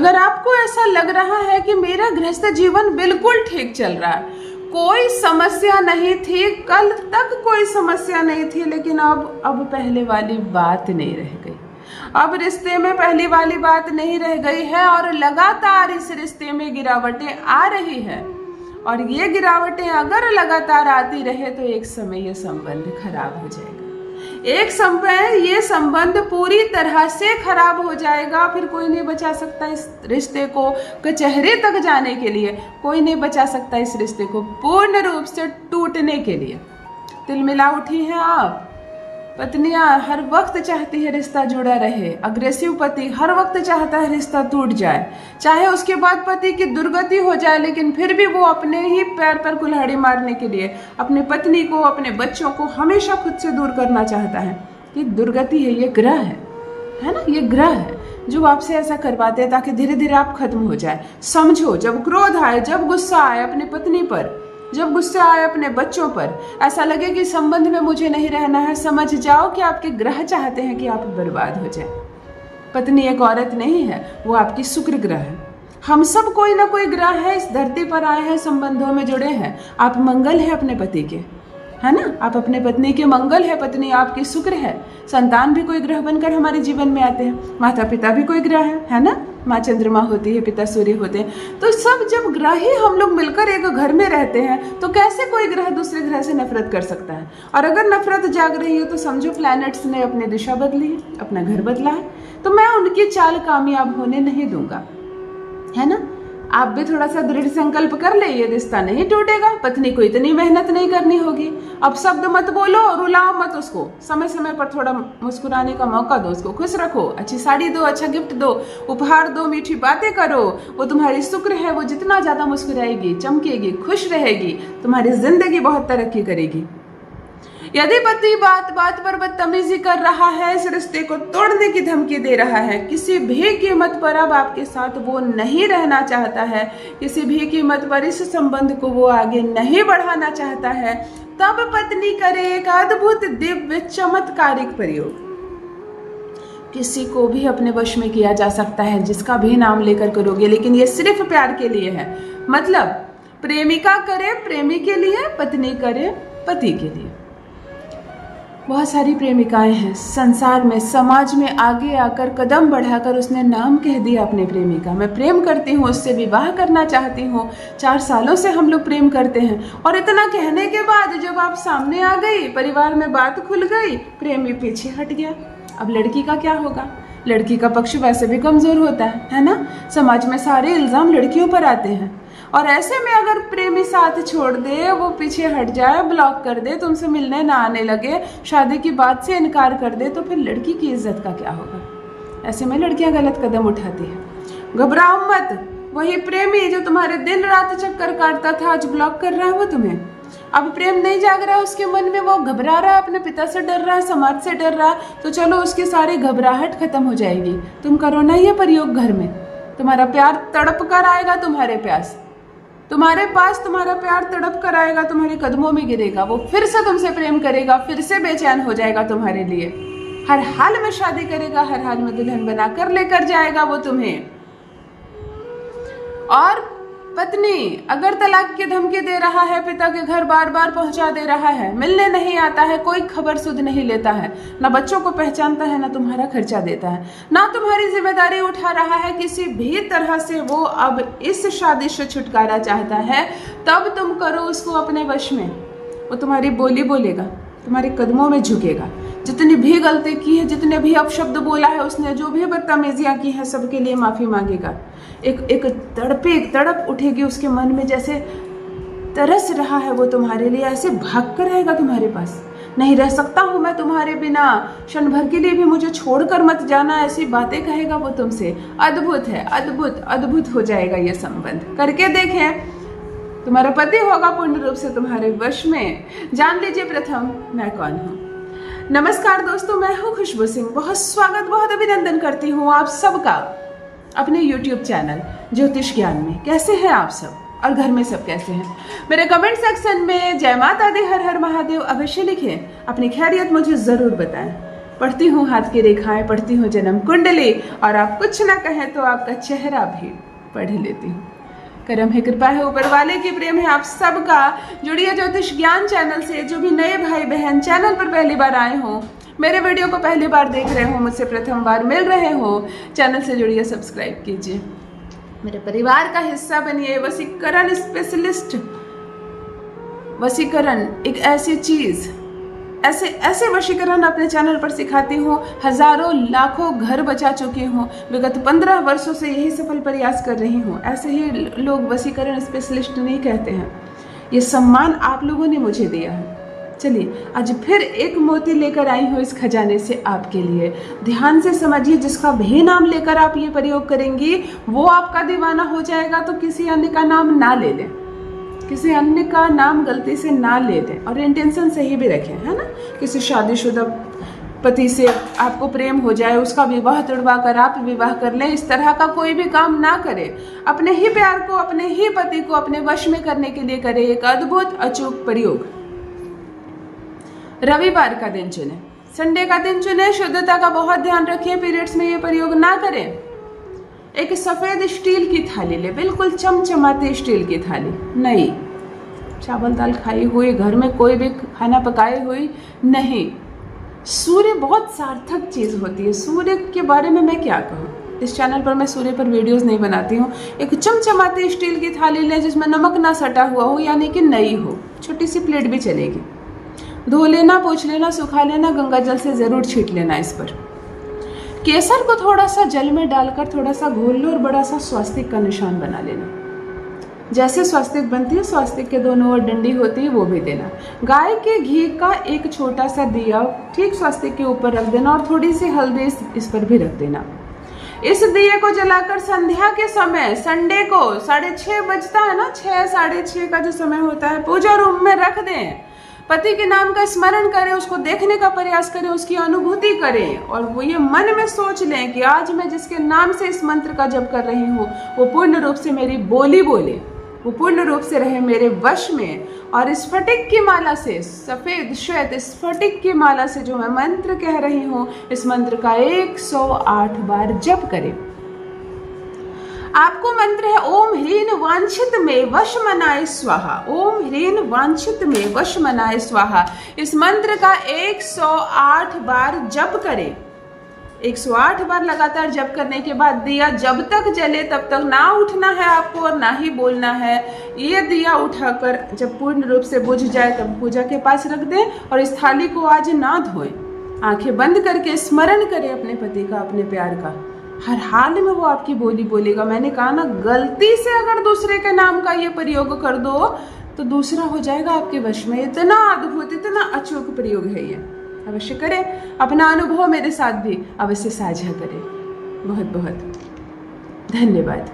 अगर आपको ऐसा लग रहा है कि मेरा गृहस्थ जीवन बिल्कुल ठीक चल रहा है, कोई समस्या नहीं थी, कल तक कोई समस्या नहीं थी, लेकिन अब पहले वाली बात नहीं रह गई, अब रिश्ते में पहली वाली बात नहीं रह गई है और लगातार इस रिश्ते में गिरावटें आ रही है, और ये गिरावटें अगर लगातार आती रहे तो एक समय ये संबंध खराब हो जाएगा। एक समय ये संबंध पूरी तरह से खराब हो जाएगा, फिर कोई नहीं बचा सकता इस रिश्ते को कचहरी तक जाने के लिए, कोई नहीं बचा सकता इस रिश्ते को पूर्ण रूप से टूटने के लिए। तिलमिला उठी हैं आप, पत्नियां हर वक्त चाहती है रिश्ता जुड़ा रहे, अग्रेसिव पति हर वक्त चाहता है रिश्ता टूट जाए, चाहे उसके बाद पति की दुर्गति हो जाए, लेकिन फिर भी वो अपने ही पैर पर कुल्हाड़ी मारने के लिए अपनी पत्नी को, अपने बच्चों को हमेशा खुद से दूर करना चाहता है। ये दुर्गति है, ये ग्रह है ना, ये ग्रह है जो आपसे ऐसा करवाते हैं ताकि धीरे धीरे आप खत्म हो जाए। समझो, जब क्रोध आए, जब गुस्सा आए अपनी पत्नी पर, जब गुस्सा आए अपने बच्चों पर, ऐसा लगे कि संबंध में मुझे नहीं रहना है, समझ जाओ कि आपके ग्रह चाहते हैं कि आप बर्बाद हो जाए। पत्नी एक औरत नहीं है, वो आपकी शुक्र ग्रह है। हम सब कोई ना कोई ग्रह है, इस धरती पर आए हैं, संबंधों में जुड़े हैं। आप मंगल है अपने पति के, है ना, आप अपने पत्नी के मंगल है, पत्नी आपकी शुक्र है। संतान भी कोई ग्रह बनकर हमारे जीवन में आते हैं, माता पिता भी कोई ग्रह है ना, माँ चंद्रमा होती है, पिता सूर्य होते हैं। तो सब जब ग्रह ही हम लोग मिलकर एक घर में रहते हैं तो कैसे कोई ग्रह दूसरे ग्रह से नफरत कर सकता है? और अगर नफरत जाग रही है तो समझो प्लैनेट्स ने अपनी दिशा बदली है, अपना घर बदला है, तो मैं उनकी चाल कामयाब होने नहीं दूंगा, है ना। आप भी थोड़ा सा दृढ़ संकल्प कर ले, ये रिश्ता नहीं टूटेगा, पत्नी को इतनी मेहनत नहीं करनी होगी। अब शब्द मत बोलो, रुलाओ मत उसको, समय समय पर थोड़ा मुस्कुराने का मौका दो, उसको खुश रखो, अच्छी साड़ी दो, अच्छा गिफ्ट दो, उपहार दो, मीठी बातें करो। वो तुम्हारी शुक्र है, वो जितना ज्यादा मुस्कुराएगी, चमकेगी, खुश रहेगी, तुम्हारी जिंदगी बहुत तरक्की करेगी। यदि पति बात बात पर बदतमीजी कर रहा है, इस रिश्ते को तोड़ने की धमकी दे रहा है, किसी भी कीमत पर अब आपके साथ वो नहीं रहना चाहता है, किसी भी कीमत पर इस संबंध को वो आगे नहीं बढ़ाना चाहता है, तब पत्नी करे एक अद्भुत दिव्य चमत्कारिक प्रयोग। किसी को भी अपने वश में किया जा सकता है, जिसका भी नाम लेकर करोगे, लेकिन ये सिर्फ प्यार के लिए है। मतलब प्रेमिका करे प्रेमी के लिए, पत्नी करे पति के लिए। बहुत सारी प्रेमिकाएं हैं संसार में, समाज में आगे आकर कदम बढ़ाकर उसने नाम कह दिया अपने प्रेमी का, मैं प्रेम करती हूँ, उससे विवाह करना चाहती हूँ, 4 सालों से हम लोग प्रेम करते हैं। और इतना कहने के बाद जब आप सामने आ गई, परिवार में बात खुल गई, प्रेमी पीछे हट गया। अब लड़की का क्या होगा? लड़की का पक्ष वैसे भी कमजोर होता है ना, समाज में सारे इल्जाम लड़कियों पर आते हैं। और ऐसे में अगर प्रेमी साथ छोड़ दे, वो पीछे हट जाए, ब्लॉक कर दे, तुमसे मिलने ना आने लगे, शादी की बात से इनकार कर दे, तो फिर लड़की की इज्जत का क्या होगा? ऐसे में लड़कियां गलत कदम उठाती हैं। घबराओ मत, वही प्रेमी जो तुम्हारे दिन रात चक्कर काटता था, आज ब्लॉक कर रहा है वो तुम्हें। अब प्रेम नहीं जाग रहा है उसके मन में, वो घबरा रहा है, अपने पिता से डर रहा है, समाज से डर रहा है, तो चलो उसकी सारी घबराहट खत्म हो जाएगी। तुम करो ना ये प्रयोग घर में, तुम्हारा प्यार तड़प कर आएगा तुम्हारे पास, तुम्हारा प्यार तड़प कर आएगा, तुम्हारे कदमों में गिरेगा, वो फिर से तुमसे प्रेम करेगा, फिर से बेचैन हो जाएगा तुम्हारे लिए, हर हाल में शादी करेगा, हर हाल में दुल्हन बनाकर लेकर जाएगा वो तुम्हें। और पत्नी अगर तलाक की धमकी दे रहा है, पिता के घर बार बार पहुंचा दे रहा है, मिलने नहीं आता है, कोई खबर सुध नहीं लेता है, ना बच्चों को पहचानता है, ना तुम्हारा खर्चा देता है, ना तुम्हारी जिम्मेदारी उठा रहा है, किसी भी तरह से वो अब इस शादी से छुटकारा चाहता है, तब तुम करो उसको अपने वश में। वो तुम्हारी बोली बोलेगा, तुम्हारे कदमों में झुकेगा, जितनी भी गलती की है, जितने भी अपशब्द बोला है उसने, जो भी बदतमीजियां की है, सबके लिए माफी मांगेगा। एक तड़प उठेगी उसके मन में, जैसे तरस रहा है वो तुम्हारे लिए, ऐसे भाग कर रहेगा तुम्हारे पास, नहीं रह सकता हूँ मैं तुम्हारे बिना, क्षण भर के लिए भी मुझे छोड़कर मत जाना, ऐसी बातें कहेगा वो तुमसे। अद्भुत है, अद्भुत हो जाएगा ये संबंध। करके देखें, तुम्हारा पति होगा पूर्ण रूप से तुम्हारे वश में। जान लीजिए प्रथम मैं कौन हूँ। नमस्कार दोस्तों, मैं हूँ खुशबू सिंह। बहुत स्वागत, बहुत अभिनंदन करती हूँ आप सबका अपने YouTube चैनल ज्योतिष ज्ञान में। कैसे हैं आप सब और घर में सब कैसे हैं? मेरे कमेंट सेक्शन में जय माता दी, हर हर महादेव अवश्य लिखें, अपनी खैरियत मुझे जरूर बताएं। पढ़ती हूँ हाथ की रेखाएं, पढ़ती हूँ जन्म कुंडली, और आप कुछ ना कहें तो आपका चेहरा भी पढ़ लेती हूँ। करम है, कृपा है ऊपर वाले की, प्रेम है आप सबका। जुड़िए ज्योतिष ज्ञान चैनल से। जो भी नए भाई बहन चैनल पर पहली बार आए हों, मेरे वीडियो को पहली बार देख रहे हो, मुझसे प्रथम बार मिल रहे हो, चैनल से जुड़िए, सब्सक्राइब कीजिए, मेरे परिवार का हिस्सा बनिए। वशीकरण स्पेशलिस्ट, वशीकरण एक ऐसी चीज, ऐसे वशीकरण अपने चैनल पर सिखाती हूँ। हजारों लाखों घर बचा चुकी हूँ, विगत 15 वर्षों से यही सफल प्रयास कर रही हूँ। ऐसे ही लोग वशीकरण स्पेशलिस्ट नहीं कहते हैं। ये सम्मान आप लोगों ने मुझे दिया है। चलिए आज फिर एक मोती लेकर आई हूँ इस खजाने से आपके लिए। ध्यान से समझिए, जिसका भी नाम लेकर आप ये प्रयोग करेंगी वो आपका दीवाना हो जाएगा। तो किसी अन्य का नाम ना ले लें, किसी अन्य का नाम गलती से ना ले दें, और इंटेंशन सही भी रखें, है ना। किसी शादीशुदा पति से आपको प्रेम हो जाए, उसका विवाह तुड़वा कर आप विवाह कर लें, इस तरह का कोई भी काम ना करें। अपने ही प्यार को, अपने ही पति को अपने वश में करने के लिए करें एक अद्भुत अचूक प्रयोग। रविवार का दिन चुने, संडे का दिन चुने, शुद्धता का बहुत ध्यान रखें, पीरियड्स में ये प्रयोग ना करें। एक सफेद स्टील की थाली ले, बिल्कुल चमचमाती स्टील की थाली, नई, चावल दाल खाई हुई, घर में कोई भी खाना पकाई हुई नहीं। सूर्य बहुत सार्थक चीज होती है, सूर्य के बारे में मैं क्या कहूँ। इस चैनल पर मैं सूर्य पर वीडियोस नहीं बनाती हूँ। एक चमचमाती स्टील की थाली ले जिसमें नमक ना सटा हुआ हो, यानी कि नई हो, छोटी सी प्लेट भी चलेगी। धो लेना, पोंछ लेना, सुखा लेना, गंगा जल से जरूर छीट लेना इस पर। केसर को थोड़ा सा जल में डालकर थोड़ा सा घोल लो और बड़ा सा स्वास्तिक का निशान बना लेना। जैसे स्वास्तिक बनती है, स्वास्तिक के दोनों ओर डंडी होती है, वो भी देना। गाय के घी का एक छोटा सा दिया ठीक स्वास्तिक के ऊपर रख देना, और थोड़ी सी हल्दी इस पर भी रख देना। इस दिए को जलाकर संध्या के समय, संडे को 6:30 बजता है ना, 6 साढ़े 6 का जो समय होता है, पूजा रूम में रख दें। पति के नाम का स्मरण करें, उसको देखने का प्रयास करें, उसकी अनुभूति करें, और वो ये मन में सोच लें कि आज मैं जिसके नाम से इस मंत्र का जप कर रही हूँ वो पूर्ण रूप से मेरी बोली बोले, वो पूर्ण रूप से रहे मेरे वश में। और स्फटिक की माला से, सफेद श्वेत स्फटिक की माला से जो मैं मंत्र कह रही हूँ, इस मंत्र का 108 बार जप करें। आपको मंत्र है ओम ह्रीं वांछित में वश मनाए स्वाहा। ओम ह्रीं वांछित में वश मनाए स्वाहा। इस मंत्र का 108 बार जप करें। 108 बार लगातार जप करने के बाद दिया जब तक जले तब तक ना उठना है आपको और ना ही बोलना है। ये दिया उठाकर जब पूर्ण रूप से बुझ जाए तब पूजा के पास रख दें, और इस थाली को आज ना धोएं। आंखें बंद करके स्मरण करें अपने पति का, अपने प्यार का। हर हाल में वो आपकी बोली बोलेगा। मैंने कहा ना, गलती से अगर दूसरे के नाम का ये प्रयोग कर दो तो दूसरा हो जाएगा आपके वश में। इतना अद्भुत, इतना अचूक प्रयोग है ये। अवश्य करें, अपना अनुभव मेरे साथ भी अवश्य साझा करें। बहुत बहुत धन्यवाद।